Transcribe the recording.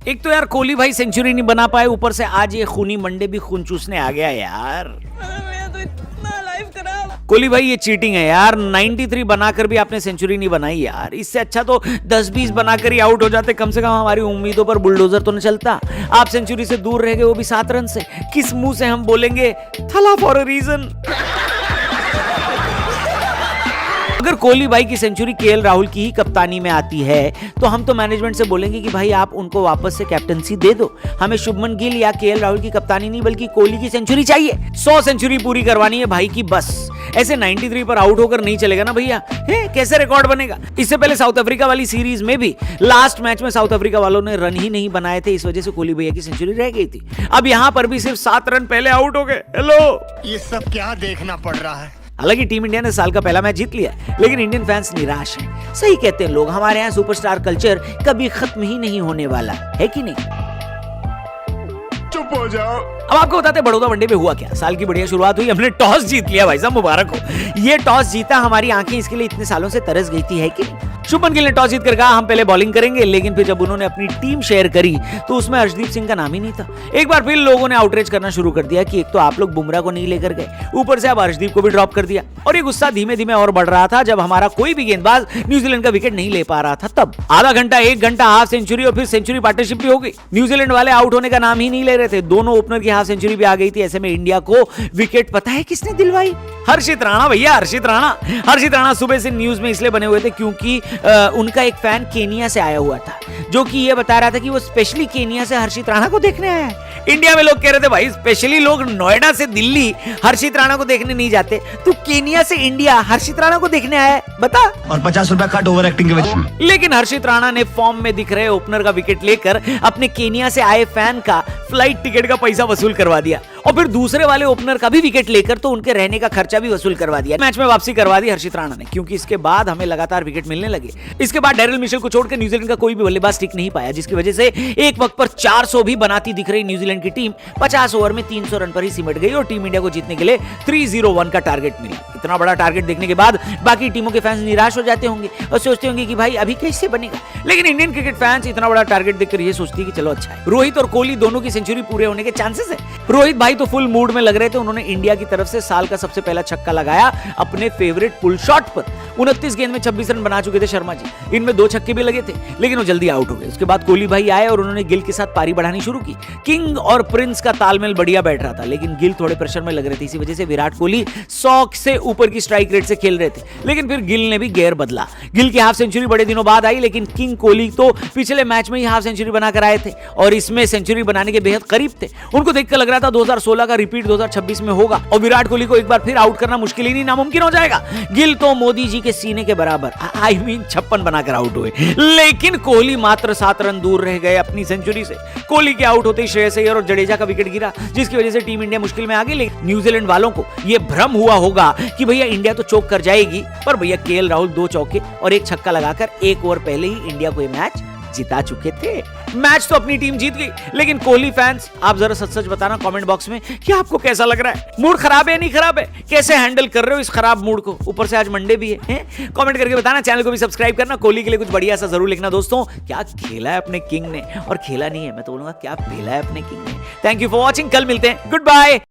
एक तो यार कोहली भाई सेंचुरी नहीं बना पाए, ऊपर से आज ये खूनी मंडे भी खून चूसने आ गया यार। कोहली भाई ये चीटिंग है यार, 93 बनाकर भी आपने सेंचुरी नहीं बनाई यार। इससे अच्छा तो 10-20 बनाकर ही आउट हो जाते, कम से कम हमारी उम्मीदों पर बुलडोजर तो न चलता। आप सेंचुरी से दूर रह गए, वो भी 7 रन से। किस मुंह से हम बोलेंगे थला फॉर अ रीजन। अगर कोहली भाई की सेंचुरी केएल राहुल की ही कप्तानी में आती है तो हम तो मैनेजमेंट से बोलेंगे कि भाई आप उनको वापस से कैप्टनसी दे दो, हमें शुभमन गिल या केएल राहुल की कप्तानी नहीं बल्कि कोहली की सेंचुरी चाहिए। 100 सेंचुरी पूरी करवानी है भाई की बस। ऐसे 93 पर आउट होकर नहीं चलेगा ना भैया, कैसे रिकॉर्ड बनेगा। इससे पहले साउथ अफ्रीका वाली सीरीज में भी लास्ट मैच में साउथ अफ्रीका वालों ने रन ही नहीं बनाए थे, इस वजह से कोहली भैया की सेंचुरी रह गई थी। अब यहां पर भी सिर्फ 7 रन पहले आउट हो गए। हेलो, ये सब क्या देखना पड़ रहा है। हालांकि टीम इंडिया ने साल का पहला मैच जीत लिया, लेकिन इंडियन फैंस निराश हैं। सही कहते हैं लोग, हमारे यहाँ सुपरस्टार कल्चर कभी खत्म ही नहीं होने वाला है कि नहीं। चुप हो जाओ। अब आपको बताते हैं बड़ौदा वनडे में हुआ क्या। साल की बढ़िया शुरुआत हुई, हमने टॉस जीत लिया भाई साहब, मुबारक हो। ये टॉस जीता, हमारी आंखें इसके लिए इतने सालों से तरस गई थी, है कि नहीं। शुभमन गिल ने टॉस जीतकर कहा हम पहले बॉलिंग करेंगे, लेकिन फिर जब उन्होंने अपनी टीम शेयर करी तो उसमें हर्षदीप सिंह का नाम ही नहीं था। एक बार फिर लोगों ने आउटरीच करना शुरू कर दिया कि एक तो आप लोग बुमराह को नहीं लेकर गए, ऊपर से अब हर्षदीप को भी ड्रॉप कर दिया। और ये गुस्सा धीमे धीमे और बढ़ रहा था जब हमारा कोई भी गेंदबाज न्यूजीलैंड का विकेट नहीं ले पा रहा था। तब आधा घंटा, 1 घंटा हाफ सेंचुरी और फिर सेंचुरी पार्टनरशिप भी हो गई। न्यूजीलैंड वाले आउट होने का नाम ही नहीं ले रहे थे, दोनों ओपनर की हाफ सेंचुरी भी आ गई थी। ऐसे में इंडिया को विकेट पता है किसने दिलवाई? हर्षित राणा भैया, हर्षित राणा। हर्षित राणा सुबह से न्यूज में इसलिए बने हुए थे क्योंकि उनका एक फैन केनिया से आया हुआ था, जो कि ये बता रहा था कि वो स्पेशली केनिया से हर्षित राणा को देखने आया है। इंडिया में लोग कह रहे थे भाई स्पेशली लोग नोएडा से दिल्ली हर्षित राणा को देखने नहीं जाते, तू केनिया से इंडिया हर्षित राणा को देखने आया है, बता। और 50 रुपया कट ओवर एक्टिंग के वजह से। लेकिन हर्षित राणा ने फॉर्म में दिख रहे ओपनर का विकेट लेकर अपने केनिया से आए फैन का फ्लाइट टिकट का पैसा वसूल करवा दिया, और फिर दूसरे वाले ओपनर का भी विकेट लेकर तो उनके रहने का खर्चा भी वसूल करवा दिया। मैच में वापसी करवा दी हर्षित राणा ने, क्योंकि इसके बाद हमें लगातार विकेट मिलने लगे। इसके बाद डैरिल मिशेल को छोड़कर न्यूजीलैंड का कोई भी बल्लेबाज टिक नहीं पाया, जिसकी वजह से एक वक्त पर 400 भी बनाती दिख रही न्यूजीलैंड की टीम 50 ओवर में 300 रन पर ही सिमट गई और टीम इंडिया को जीतने के लिए 301 का टारगेट मिला। इतना बड़ा टारगेट देखने के बाद बाकी टीमों के फैंस निराश हो जाते होंगे और सोचते होंगे कि भाई अभी कैसे बनेगा। लेकिन इंडियन क्रिकेट फैंस इतना बड़ा टारगेट देखकर ये सोचती है कि चलो अच्छा है। रोहित और कोहली दोनों की सेंचुरी पूरे होने के चांसेस है। रोहित भाई तो फुल मूड में लग रहे थे, उन्होंने इंडिया की तरफ से साल का सबसे पहला छक्का लगाया अपने फेवरेट पुल शॉट पर। 29 गेंद में 26 रन बना चुके थे शर्मा जी, इनमें 2 छक्के भी लगे थे, लेकिन वो जल्दी आउट हो गए। उसके बाद कोहली भाई आए और उन्होंने गिल के साथ पारी बढ़ानी शुरू की। किंग और प्रिंस का तालमेल बढ़िया बैठ रहा था, लेकिन गिल थोड़े प्रेशर में लग रहे थे। इसी वजह से विराट कोहली 100 से ऊपर की स्ट्राइक रेट से खेल रहे थे, लेकिन फिर गिल ने भी गेयर बदला। गिल की हाफ सेंचुरी बड़े दिनों बाद आई, लेकिन किंग कोहली तो पिछले मैच में ही हाफ सेंचुरी बनाकर आए थे और इसमें सेंचुरी बनाने के बेहद करीब थे। उनको देखकर लग रहा था 2016 का रिपीट 2026 में होगा और विराट कोहली को एक बार फिर आउट करना मुश्किल ही नहीं नामुमकिन हो जाएगा। गिल तो मोदी जी के सीने के बराबर आई मीन 56 बनाकर आउट हुए, लेकिन कोहली मात्र 7 रन दूर रह गए अपनी सेंचुरी से। कोहली के आउट होते ही श्रेयस अय्यर और जडेजा का विकेट गिरा, जिसकी वजह से टीम इंडिया मुश्किल में आ गई। लेकिन न्यूजीलैंड वालों को यह भ्रम हुआ होगा कि भैया इंडिया तो चौक कर जाएगी, पर भैया केएल राहुल 2 चौके और 1 छक्का लगाकर 1 ओवर पहले ही इंडिया को यह मैच जिता चुके थे। मैच तो अपनी टीम जीत गई, लेकिन कोहली फैंस आप जरा सच सच बताना कमेंट बॉक्स में कि आपको कैसा लग रहा है। मूड खराब है नहीं खराब है, कैसे हैंडल कर रहे हो इस खराब मूड को? ऊपर से आज मंडे भी है? कमेंट करके बताना, चैनल को भी सब्सक्राइब करना। कोहली के लिए कुछ बढ़िया सा जरूर लिखना दोस्तों। क्या खेला है अपने किंग ने, और खेला नहीं है मैं तो बोलूंगा क्या खेला है अपने किंग ने। थैंक यू फॉर वॉचिंग, कल मिलते हैं, गुड बाय।